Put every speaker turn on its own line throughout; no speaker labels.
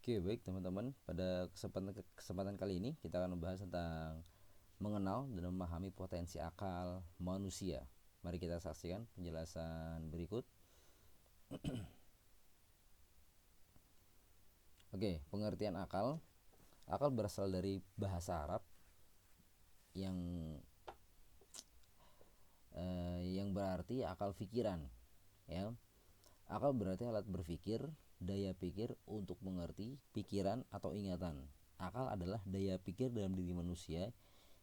Oke, baik teman-teman. Pada kesempatan kali ini kita akan membahas tentang mengenal dan memahami potensi akal manusia. Mari kita saksikan penjelasan berikut. Oke, pengertian akal. Akal berasal dari bahasa Arab yang berarti akal pikiran, ya. Akal berarti alat berpikir, daya pikir untuk mengerti, pikiran atau ingatan. Akal adalah daya pikir dalam diri manusia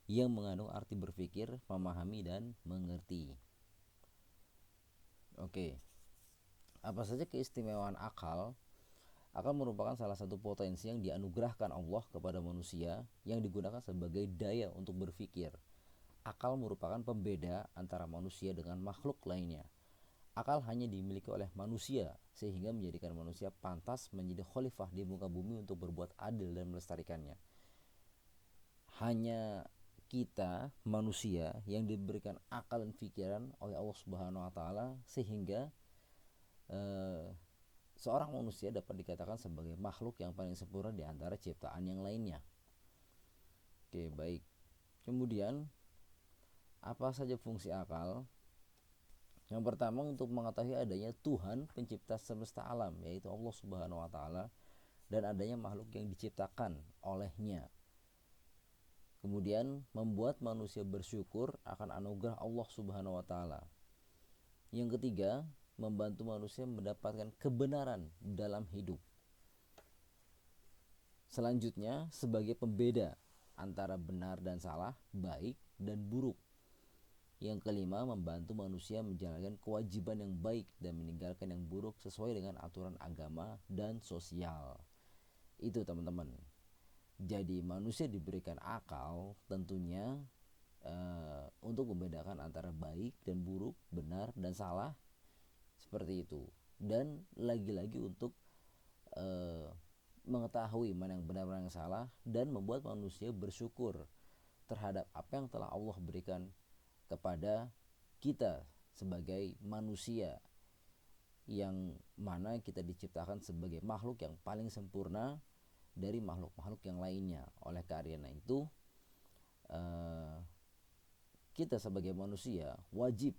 yang mengandung arti berpikir, memahami dan mengerti. Oke. Apa saja keistimewaan akal? Akal merupakan salah satu potensi yang dianugerahkan Allah kepada manusia yang digunakan sebagai daya untuk berpikir. Akal merupakan pembeda antara manusia dengan makhluk lainnya. Akal hanya dimiliki oleh manusia sehingga menjadikan manusia pantas menjadi khalifah di muka bumi untuk berbuat adil dan melestarikannya. Hanya kita manusia yang diberikan akal dan pikiran oleh Allah Subhanahu wa taala sehingga seorang manusia dapat dikatakan sebagai makhluk yang paling sempurna di antara ciptaan yang lainnya. Oke, baik. Kemudian apa saja fungsi akal? Yang pertama, untuk mengetahui adanya Tuhan pencipta semesta alam, yaitu Allah Subhanahu wa taala, dan adanya makhluk yang diciptakan olehnya. Kemudian membuat manusia bersyukur akan anugerah Allah Subhanahu wa taala. Yang ketiga, membantu manusia mendapatkan kebenaran dalam hidup. Selanjutnya, sebagai pembeda antara benar dan salah, baik dan buruk. Yang kelima, membantu manusia menjalankan kewajiban yang baik dan meninggalkan yang buruk sesuai dengan aturan agama dan sosial. Itu teman-teman. Jadi manusia diberikan akal tentunya untuk membedakan antara baik dan buruk, benar dan salah, seperti itu. Dan lagi-lagi untuk mengetahui mana yang benar mana yang salah dan membuat manusia bersyukur terhadap apa yang telah Allah berikan kepada kita sebagai manusia, yang mana kita diciptakan sebagai makhluk yang paling sempurna dari makhluk-makhluk yang lainnya. Oleh karena itu kita sebagai manusia wajib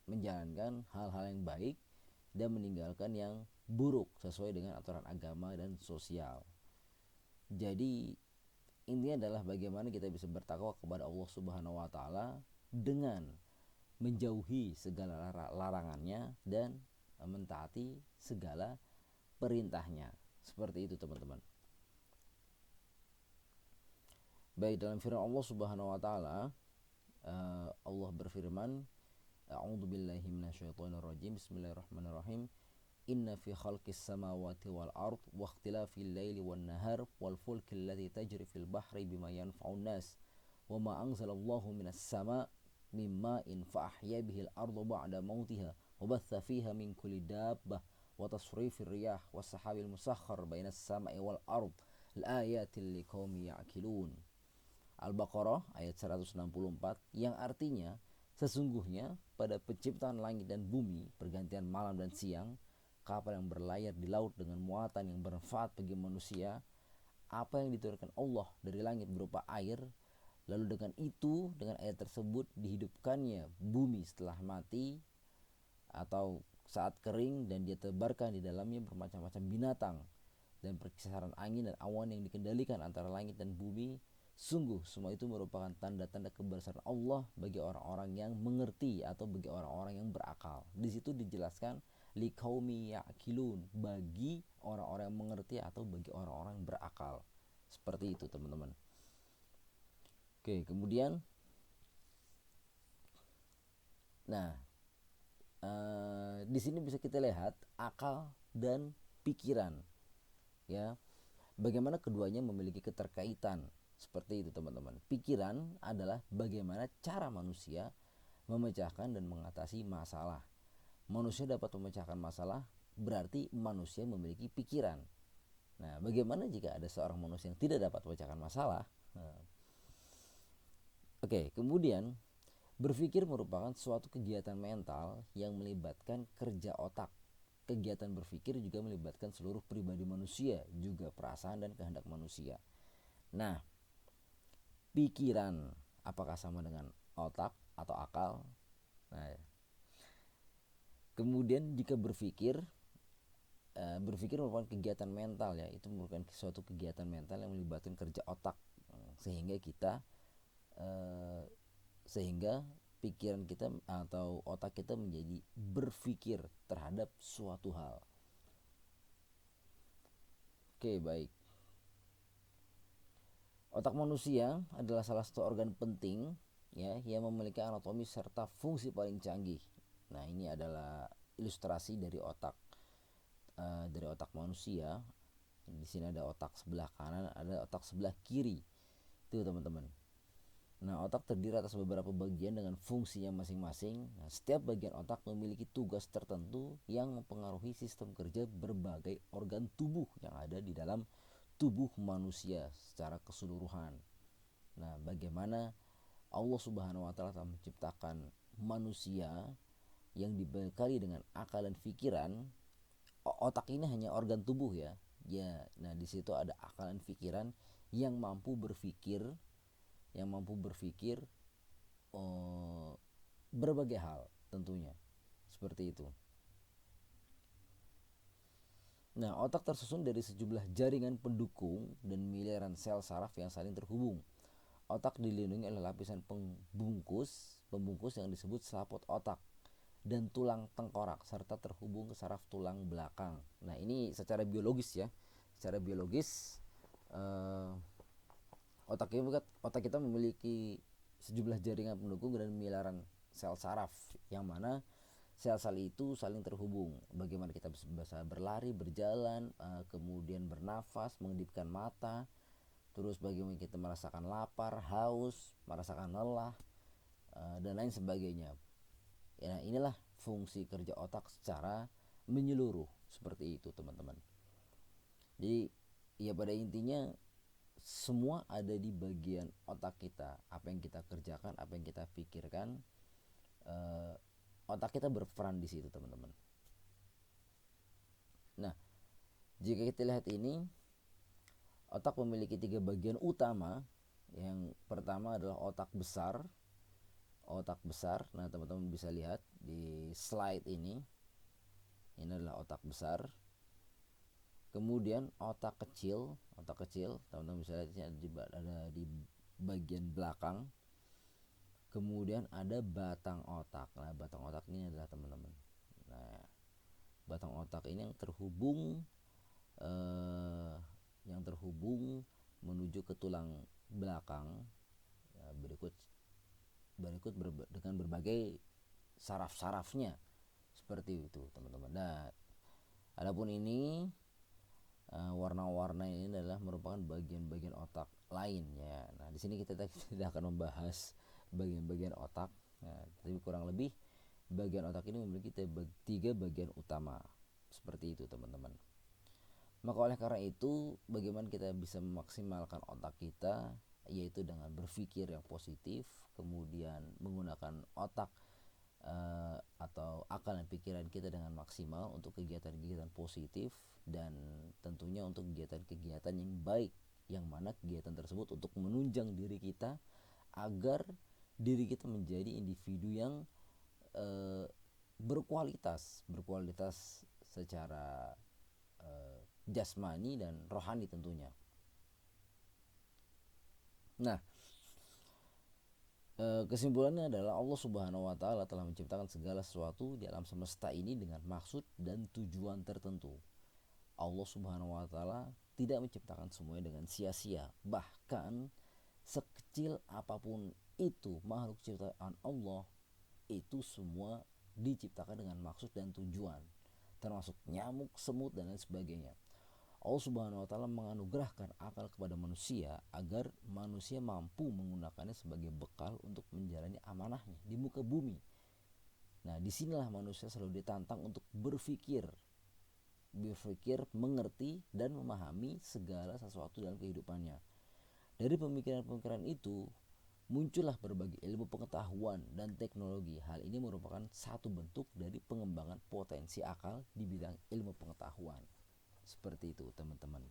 menjalankan hal-hal yang baik dan meninggalkan yang buruk sesuai dengan aturan agama dan sosial. Jadi intinya adalah bagaimana kita bisa bertakwa kepada Allah Subhanahu wa taala dengan menjauhi segala larangannya dan mentaati segala perintahnya. Seperti itu teman-teman. Baik, dalam firman Allah Subhanahu wa taala, Allah berfirman, A'udzu billahi minasyaitonir rajim. Bismillahirrahmanirrahim. Inna fi khalqis samawati wal ard wa ikhtilafil laili wan nahar wal fulki allati tajri fil bahri bima yanfa'un nas wa ma anzalallahu minas sama' mimma in fa'ahya bihil ardu ba'da mautiha wa batha fiha min kulli dabbah wa tasrifir riyah was sahabil musakhkhar bainas sama'i wal ard al-ayatil liqaumi ya'qilun. Al-Baqarah ayat 164, yang artinya sesungguhnya pada penciptaan langit dan bumi, pergantian malam dan siang, kapal yang berlayar di laut dengan muatan yang bermanfaat bagi manusia, apa yang diturunkan Allah dari langit berupa air, lalu dengan air tersebut dihidupkannya bumi setelah mati atau saat kering, dan dia tebarkan di dalamnya bermacam-macam binatang dan perkisaran angin dan awan yang dikendalikan antara langit dan bumi. Sungguh semua itu merupakan tanda-tanda kebesaran Allah bagi orang-orang yang mengerti atau bagi orang-orang yang berakal. Di situ dijelaskan liqaumi ya'qilun, bagi orang-orang yang mengerti atau bagi orang-orang yang berakal. Seperti itu teman-teman. Oke, kemudian di sini bisa kita lihat akal dan pikiran, ya. Bagaimana keduanya memiliki keterkaitan. Seperti itu teman-teman. Pikiran adalah bagaimana cara manusia memecahkan dan mengatasi masalah. Manusia dapat memecahkan masalah, berarti manusia memiliki pikiran. Nah, bagaimana jika ada seorang manusia yang tidak dapat memecahkan masalah? Oke, kemudian berpikir merupakan suatu kegiatan mental yang melibatkan kerja otak. kegiatan berpikir juga melibatkan seluruh pribadi manusia, juga perasaan dan kehendak manusia. Nah, pikiran apakah sama dengan otak atau akal? Nah, kemudian jika berpikir merupakan kegiatan mental ya, itu merupakan suatu kegiatan mental yang melibatkan kerja otak, sehingga kita sehingga pikiran kita atau otak kita menjadi berpikir terhadap suatu hal. Oke, baik. Otak manusia adalah salah satu organ penting ya yang memiliki anatomi serta fungsi paling canggih. Nah, ini adalah ilustrasi dari otak manusia. Di sini ada otak sebelah kanan, ada otak sebelah kiri. Itu teman-teman. Nah, otak terdiri atas beberapa bagian dengan fungsinya masing-masing. Nah, setiap bagian otak memiliki tugas tertentu yang mempengaruhi sistem kerja berbagai organ tubuh yang ada di dalam tubuh manusia secara keseluruhan. Nah, bagaimana Allah Subhanahu wa taala telah menciptakan manusia yang dibekali dengan akal dan pikiran. Otak ini hanya organ tubuh ya. Ya, nah di situ ada akal dan pikiran yang mampu berpikir, berbagai hal tentunya. Seperti itu. Nah, otak tersusun dari sejumlah jaringan pendukung dan miliaran sel saraf yang saling terhubung. Otak dilindungi oleh lapisan pembungkus yang disebut selaput otak dan tulang tengkorak serta terhubung ke saraf tulang belakang. Nah, ini secara biologis ya. Secara biologis otak kita memiliki sejumlah jaringan pendukung dan miliaran sel saraf yang mana sel-sel itu saling terhubung. Bagaimana kita bisa berlari, berjalan, kemudian bernafas, mengedipkan mata, terus bagaimana kita merasakan lapar, haus, merasakan lelah, dan lain sebagainya. Ya, inilah fungsi kerja otak secara menyeluruh, seperti itu teman-teman. Jadi ya pada intinya semua ada di bagian otak kita. Apa yang kita kerjakan, apa yang kita pikirkan, otak kita berperan di situ teman-teman. Nah, jika kita lihat ini, otak memiliki 3 bagian utama. Yang pertama adalah otak besar. Nah, teman-teman bisa lihat di slide ini. Ini adalah otak besar. Kemudian otak kecil, teman-teman bisa lihat ada di bagian belakang. Kemudian ada batang otak. Nah, batang otak ini adalah teman-teman. Nah, batang otak ini yang terhubung menuju ke tulang belakang. Ya, berikut dengan berbagai saraf-sarafnya seperti itu teman-teman. Nah, adapun ini warna-warna ini adalah merupakan bagian-bagian otak lain ya. Nah, di sini kita tidak akan membahas bagian-bagian otak. Nah, tapi kurang lebih bagian otak ini memiliki 3 bagian utama. Seperti itu teman-teman. Maka oleh karena itu, bagaimana kita bisa memaksimalkan otak kita, yaitu dengan berpikir yang positif, kemudian menggunakan otak atau akal dan pikiran kita dengan maksimal untuk kegiatan-kegiatan positif, dan tentunya untuk kegiatan-kegiatan yang baik, yang mana kegiatan tersebut untuk menunjang diri kita agar diri kita menjadi individu yang berkualitas secara jasmani dan rohani tentunya. Nah, kesimpulannya adalah Allah Subhanahu wa taala telah menciptakan segala sesuatu di alam semesta ini dengan maksud dan tujuan tertentu. Allah Subhanahu wa taala tidak menciptakan semuanya dengan sia-sia. Bahkan sekecil apapun itu makhluk ciptaan Allah, itu semua diciptakan dengan maksud dan tujuan, termasuk nyamuk, semut dan lain sebagainya. Allah Subhanahu wa taala menganugerahkan akal kepada manusia agar manusia mampu menggunakannya sebagai bekal untuk menjalani amanahnya di muka bumi. Nah, disinilah manusia selalu ditantang untuk berpikir, mengerti dan memahami segala sesuatu dalam kehidupannya. Dari pemikiran-pemikiran itu muncullah berbagai ilmu pengetahuan dan teknologi. Hal ini merupakan satu bentuk dari pengembangan potensi akal di bidang ilmu pengetahuan. Seperti itu teman-teman.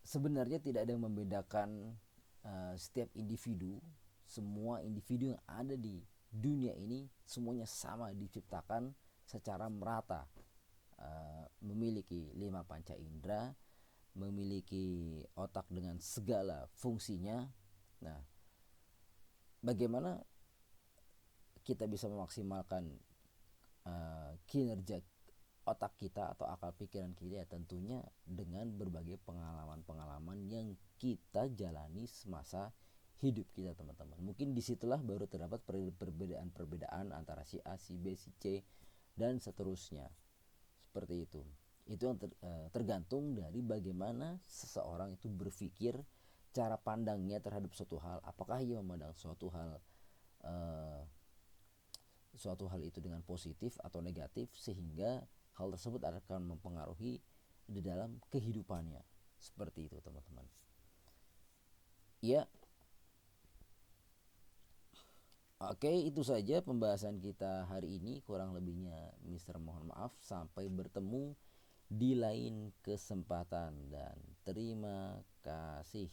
Sebenarnya tidak ada yang membedakan setiap individu. Semua individu yang ada di dunia ini semuanya sama, diciptakan secara merata, memiliki 5 panca indera, memiliki otak dengan segala fungsinya. Nah, bagaimana kita bisa memaksimalkan kinerja otak kita atau akal pikiran kita? Ya tentunya dengan berbagai pengalaman-pengalaman yang kita jalani semasa hidup kita teman-teman. Mungkin disitulah baru terdapat perbedaan-perbedaan antara si A, si B, si C dan seterusnya. Seperti itu. Itu yang tergantung dari bagaimana seseorang itu berpikir, cara pandangnya terhadap suatu hal. Apakah ia memandang suatu hal itu dengan positif atau negatif, sehingga hal tersebut akan mempengaruhi di dalam kehidupannya. Seperti itu teman-teman. Ya, oke, itu saja pembahasan kita hari ini. Kurang lebihnya Mister mohon maaf. Sampai bertemu di lain kesempatan dan terima kasih.